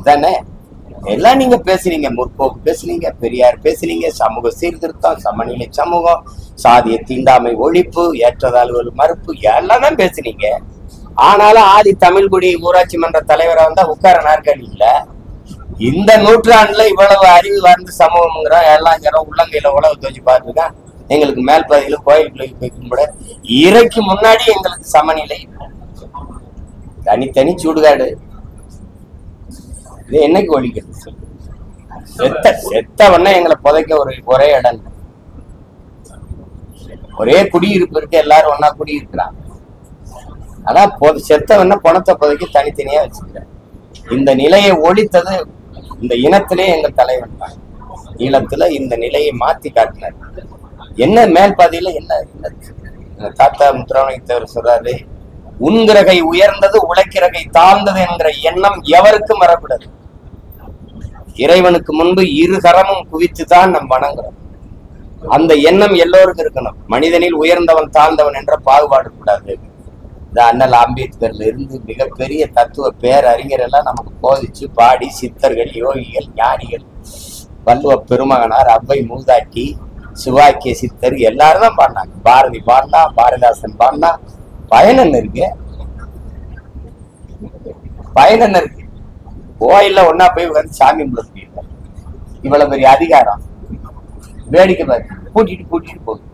தானே எல்லாம் நீங்க பேசுறீங்க. முற்போக்கு பேசுனீங்க, பெரியார் பேசுனீங்க, சமூக சீர்திருத்தம், சமநிலை சமூகம், சாதிய தீண்டாமை ஒழிப்பு, ஏற்றத்தாழ்வுகள் மறுப்பு எல்லாம் தான் பேசுனீங்க. ஆனாலும் ஆதி தமிழ்குடி ஊராட்சி மன்ற தலைவரை வந்தா உட்கார நாற்காலி இல்ல. இந்த நூற்றாண்டுல இவ்வளவு அறிவு வாழ்ந்து சமூகம்ங்கிறோம், எல்லாம் உள்ளங்கையில உழவு தோச்சு பார்த்துருக்கான். எங்களுக்கு மேல் பகுதியில கோயிலுக்கு போய் கும்பிட இறைக்கு முன்னாடி எங்களுக்கு சமநிலை, தனித்தனி சுடுகாடு. இது என்னைக்கு ஒழிக்கிறது? செத்தவன எங்களை புதைக்க ஒரே இடம், ஒரே குடியிருப்பு இருக்கு, எல்லாரும் ஒன்னா குடியிருக்கிறாங்க. ஆனா செத்தவன பணத்தை புதைக்க தனித்தனியா வச்சுக்கிறேன். இந்த நிலையை ஒழித்தது இந்த இனத்திலே எங்கள் தலைவன் தான். ஈழத்துல இந்த நிலையை மாத்தி காட்டினார். என்ன மேல் பாதையில என்ன தாத்தா முத்துராமலிங்கத்தேவர் சொல்றாரு, உண்கிறகை உயர்ந்தது உழைக்கிறகை தாழ்ந்தது என்கிற எண்ணம் எவருக்கும் வரக்கூடாது. இறைவனுக்கு முன்பு இரு கரமும் குவித்துதான் நம் வணங்குறோம். அந்த எண்ணம் எல்லோருக்கும் இருக்கணும். மனிதனில் உயர்ந்தவன் தாழ்ந்தவன் என்ற பாகுபாடு கூடாது. இந்த அண்ணல் அம்பேத்கர்ல இருந்து மிகப்பெரிய தத்துவ பேரறிஞர் எல்லாம் நமக்கு போதிச்சு பாடி, சித்தர்கள், யோகிகள், ஞானிகள், வள்ளுவ பெருமகனார், அவ்வை மூதாட்டி, சிவாக்கிய சித்தர் எல்லாரும் தான் பாடினாங்க. பாரதி பாடினா, பாரதிதாசன் பாடினா. பயன் என்ன இருக்கு? பயன் என்ன இருக்கு? கோயில்ல ஒன்னா போய் உட்காந்து சாமி கும்பிட இவ்வளவு பெரிய அதிகாரம், வேடிக்கை பார்த்து கூட்டிட்டு போகுது.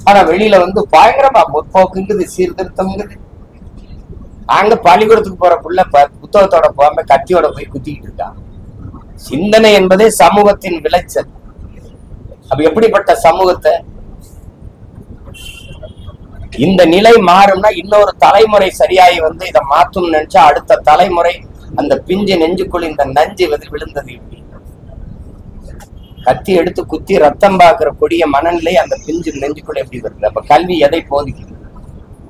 ஆனா வெளியில வந்து பயங்கரமா முற்போக்குங்குது, சீர்திருத்தம்ங்குது. அங்க பள்ளிக்கூடத்துக்கு போற புள்ள புத்தகத்தோட போகாம கத்தியோட போய் குத்திக்கிட்டு இருக்கான். சிந்தனை என்பதே சமூகத்தின் விளைச்சல். அப்ப எப்படிப்பட்ட சமூகத்தை? இந்த நிலை மாறும்னா இன்னொரு தலைமுறை சரியாயி வந்து இதை மாற்றும் நினைச்சா அடுத்த தலைமுறை அந்த பிஞ்சு நெஞ்சுக்குள் இந்த நஞ்சு விழுந்தது இப்படி கத்தி எடுத்து குத்தி ரத்தம் பார்க்கிற கொடிய மனநிலை அந்த பிஞ்சு நெஞ்சுக்குள்ள எப்படி வருது? அப்ப கல்வி எதை போதிக்குது?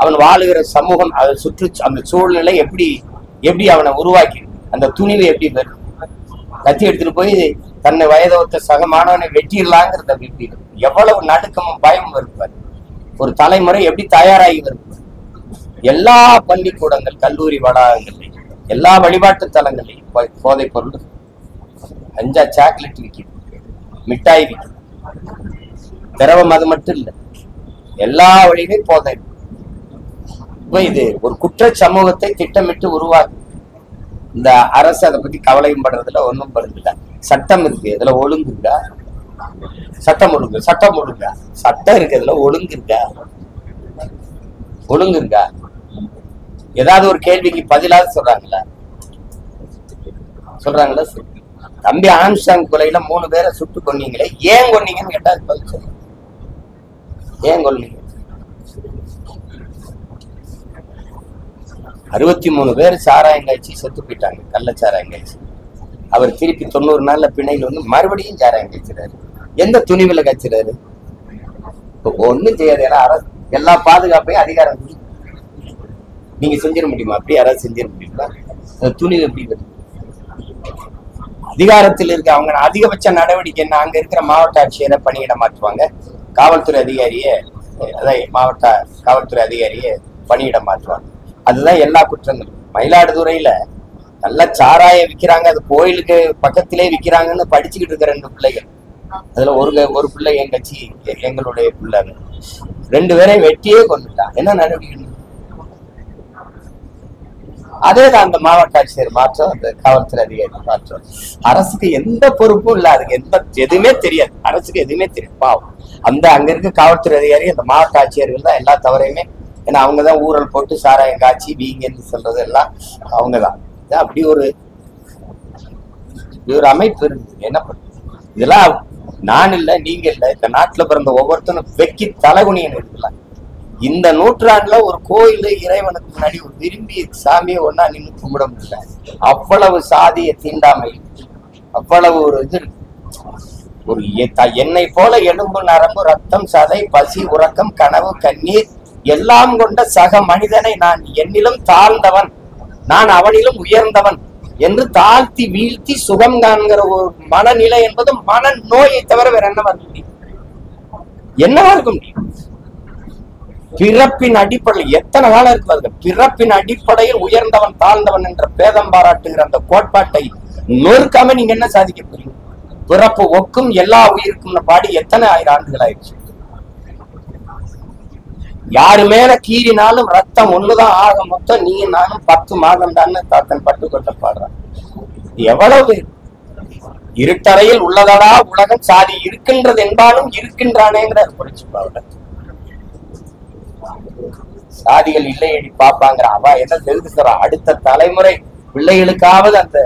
அவன் வாழுகிற சமூகம், அதை சுற்று அந்த சூழ்நிலை எப்படி அவனை உருவாக்கி, அந்த துணிவு எப்படி வருது? கத்தி எடுத்துட்டு போய் தன்னை வயதொத்த சக மாணவனை வெட்டிடலாங்கிறது எப்படி? எவ்வளவு நடுக்கமும் பயமும் வருவார். ஒரு தலைமுறை எப்படி தயாராகி வருது? எல்லா பள்ளிக்கூடங்கள், கல்லூரி வளாகங்களையும், எல்லா வழிபாட்டு தலங்களையும் போதைப் பொருள், கஞ்சா, சாக்லேட் விற்கிது, மிட்டாய் விற்கிது. திரவம் அது மட்டும் இல்லை, எல்லா வழியிலும் போதை. இப்ப இது ஒரு குற்ற சமூகத்தை திட்டமிட்டு உருவாக்கு. இந்த அரசு அதை பத்தி கவலையும் படுறதுல ஒன்றும் படுறதில்ல. சட்டம் இருக்கு, இதுல ஒழுங்கு இருக்கா? சட்டம் ஒழுங்கா? சட்டம் இருக்கு, இதுல ஒழுங்கு இருக்கா? ஏதாவது ஒரு கேள்விக்கு பதிலாக சொல்றாங்களா? தம்பி ஆம்ஸ்டாங் கொலையில 3 பேரை சுட்டு கொன்னீங்களே, ஏன் கொன்னீங்கன்னு கேட்டா பதில் சொல்லுங்க. ஏன் கொன்னீங்க? 63 பேர் சாராயம் காய்ச்சி செத்து போயிட்டாங்க, கள்ள சாராயம் காய்ச்சி. அவர் திருப்பி 90 நாள்ல பிணையில் வந்து மறுபடியும் சாராயம் காய்ச்சிறாரு. எந்த துணிவுல காய்ச்சிறாரு? ஒண்ணும் செய்யாது. எல்லா பாதுகாப்பையும் அதிகாரம் நீங்க செஞ்சிட முடியுமா? அப்படி யாராவது செஞ்சிட முடியுமா? துணிவு எப்படி வருது? அதிகாரத்தில் இருக்க அவங்க அதிகபட்ச நடவடிக்கை என்ன? அங்க இருக்கிற மாவட்ட ஆட்சியரை பணியிட மாற்றுவாங்க, காவல்துறை அதிகாரியை, மாவட்ட காவல்துறை அதிகாரியை பணியிட மாற்றுவாங்க. அதுதான் எல்லா குற்றங்களும். மயிலாடுதுறையில நல்ல சாராய விற்கிறாங்க, அது கோயிலுக்கு பக்கத்திலே விற்கிறாங்கன்னு படிச்சுக்கிட்டு இருக்க 2 பிள்ளைகள். அதுல ஒரு பிள்ளை என் கட்சி, எங்களுடைய பிள்ளை. 2 பேரையும் வெட்டியே கொண்டுட்டான். என்ன நடவடிக்கை? அதேதான் அந்த மாவட்ட ஆட்சியர் மாற்றம், அந்த காவல்துறை அதிகாரி மாற்றம். அரசுக்கு எந்த பொறுப்பும் இல்ல, அதுக்கு எதுவுமே தெரியாது. அரசுக்கு எதுவுமே தெரியாது. பாவம் அங்க இருக்க காவல்துறை அதிகாரி, அந்த மாவட்ட ஆட்சியர்கள் தான் எல்லா தவறையுமே. ஏன்னா அவங்கதான் ஊழல் போட்டு சாராயம் காய்ச்சி வீங்கன்னு சொல்றது எல்லாம் அவங்கதான். அப்படி ஒரு அமைப்பு இருக்கு. என்ன பண்ண? இதெல்லாம் நான் இல்ல, நீங்க இல்ல, இந்த நாட்டுல பிறந்த ஒவ்வொருத்தரும் வெக்கி தலைகுனியன் இருக்கலாம். இந்த நூற்றாண்டுல ஒரு கோயில் இறைவனுக்கு முன்னாடி ஒரு விரும்பி சாமியை ஒன்னா நின்று கும்பிட முடியல. அவ்வளவு சாதிய தீண்டாமை, அவ்வளவு ஒரு இது இருக்கு. ஒரு என்னை போல எலும்பு நரம்பு ரத்தம் சதை பசி உறக்கம் கனவு கண்ணீர் எல்லாம் கொண்ட சக மனிதனை நான் என்னிலும் தாழ்ந்தவன், நான் அவனிலும் உயர்ந்தவன் என்று தாழ்த்தி வீழ்த்தி சுகம் காண்கிற ஒரு மனநிலை என்பது மன நோயை தவிர வேற என்னவா இருக்க முடியும்? என்னவா இருக்க முடியும்? பிறப்பின் அடிப்படையில் எத்தனை காலம் இருக்கு? பிறப்பின் அடிப்படையில் உயர்ந்தவன் தாழ்ந்தவன் என்ற பேதம் பாராட்டுகிற அந்த கோட்பாட்டை நொறுக்காம நீங்க என்ன சாதிக்க போறீங்க? பிறப்பு ஒக்கும் எல்லா உயிருக்கும் பாடி எத்தனை ஆயிரம் ஆண்டுகள் ஆயிடுச்சு. யாரு மேல கீறினாலும் ரத்தம் ஒண்ணுதான் ஆக மொத்தம் நீ நானும் 10 மாதம் தான் தாத்தன் பட்டுக்கொட்ட பாடுறான். எவ்வளவு இருட்டறையில் உள்ளதடா உலகம், சாதி இருக்கின்றது என்பாலும் இருக்கின்றானேங்கிற புரிச்சுப்பாவிட. சாதிகள் இல்லையடி பாப்பாங்கிற அவ என்ன தெரிஞ்சுக்கிறா, அடுத்த தலைமுறை பிள்ளைகளுக்காவது அந்த